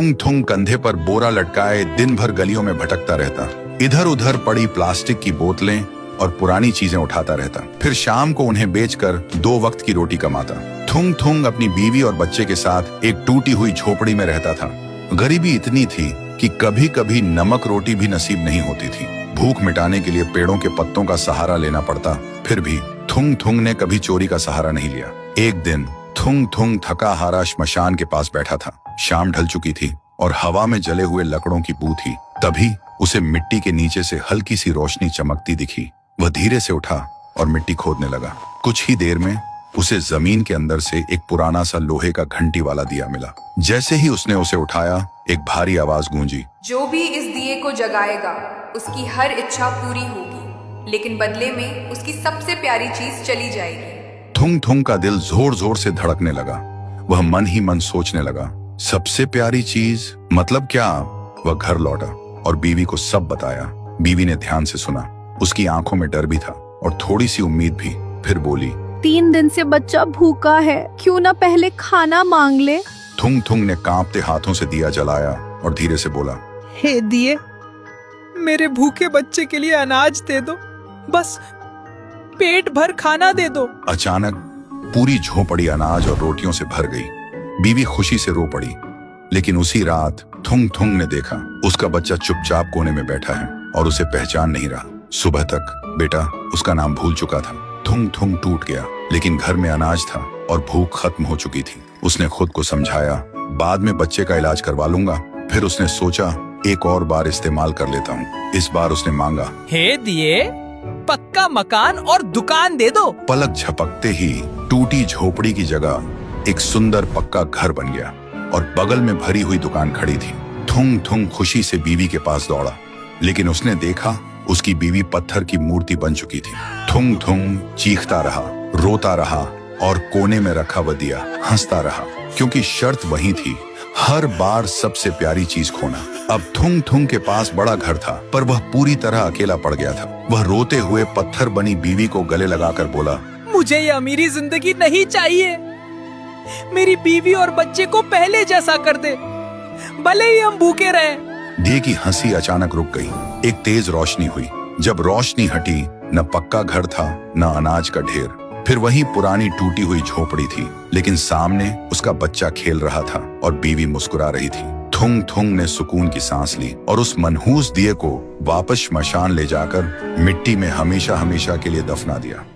थुंग थुंग कंधे पर बोरा लटकाए दिन भर गलियों में भटकता रहता। इधर उधर पड़ी प्लास्टिक की बोतलें और पुरानी चीजें उठाता रहता। फिर शाम को उन्हें बेचकर 2 वक्त की रोटी कमाता। थुंग थुंग अपनी बीवी और बच्चे के साथ एक टूटी हुई झोपड़ी में रहता था। गरीबी इतनी थी कि कभी कभी नमक रोटी भी नसीब नहीं होती थी। भूख मिटाने के लिए पेड़ों के पत्तों का सहारा लेना पड़ता। फिर भी थुंग थुंग ने कभी चोरी का सहारा नहीं लिया। एक दिन थुंग थुंग थका हारा श्मशान के पास बैठा था। शाम ढल चुकी थी और हवा में जले हुए लकड़ों की बू थी। तभी उसे मिट्टी के नीचे से हल्की सी रोशनी चमकती दिखी। वह धीरे से उठा और मिट्टी खोदने लगा। कुछ ही देर में उसे जमीन के अंदर से एक पुराना सा लोहे का घंटी वाला दिया मिला। जैसे ही उसने उसे उठाया, एक भारी आवाज गूंजी, जो भी इस दिए को जगाएगा उसकी हर इच्छा पूरी होगी, लेकिन बदले में उसकी सबसे प्यारी चीज चली जाएगी। थुंग थुंग का दिल जोर जोर से धड़कने लगा। वह मन ही मन सोचने लगा, सबसे प्यारी चीज मतलब क्या? वह घर लौटा और बीवी को सब बताया। बीवी ने ध्यान से सुना। उसकी आंखों में डर भी था और थोड़ी सी उम्मीद भी। फिर बोली, 3 दिन से बच्चा भूखा है, क्यों ना पहले खाना मांग ले। थुंग थुंग ने कांपते हाथों से दिया जलाया और धीरे से बोला, हे दिए, मेरे भूखे बच्चे के लिए अनाज दे दो, बस पेट भर खाना दे दो। अचानक पूरी झोपड़ी अनाज और रोटियों से भर गई। बीवी खुशी से रो पड़ी। लेकिन उसी रात थुंग थुंग ने देखा उसका बच्चा चुपचाप कोने में बैठा है और उसे पहचान नहीं रहा। सुबह तक बेटा उसका नाम भूल चुका था। थुंग थुंग टूट गया, लेकिन घर में अनाज था और भूख खत्म हो चुकी थी। उसने खुद को समझाया, बाद में बच्चे का इलाज करवा लूंगा। फिर उसने सोचा, एक और बार इस्तेमाल कर लेता हूँ। इस बार उसने मांगा, हे दिए, पक्का मकान और दुकान दे दो। पलक झपकते ही टूटी झोपड़ी की जगह एक सुंदर पक्का घर बन गया और बगल में भरी हुई दुकान खड़ी थी। थुंग थुंग खुशी से बीवी के पास दौड़ा, लेकिन उसने देखा उसकी बीवी पत्थर की मूर्ति बन चुकी थी। थुंग थुंग चीखता रहा, रोता रहा और कोने में रखा वह दिया हंसता रहा, क्योंकि शर्त वही थी, हर बार सबसे प्यारी चीज खोना। अब थुंग थुंग के पास बड़ा घर था, पर वह पूरी तरह अकेला पड़ गया था। वह रोते हुए पत्थर बनी बीवी को गले लगाकर बोला, मुझे ये अमीरी जिंदगी नहीं चाहिए। मेरी बीवी और बच्चे को पहले जैसा कर दे, भले ही हम भूखे रहे। दिए की हंसी अचानक रुक गई। एक तेज रोशनी हुई। जब रोशनी हटी, न पक्का घर था न अनाज का ढेर। फिर वही पुरानी टूटी हुई झोपड़ी थी, लेकिन सामने उसका बच्चा खेल रहा था और बीवी मुस्कुरा रही थी। थुंग थुंग ने सुकून की सांस ली और उस मनहूस दिए को वापस श्मशान ले जाकर मिट्टी में हमेशा हमेशा के लिए दफना दिया।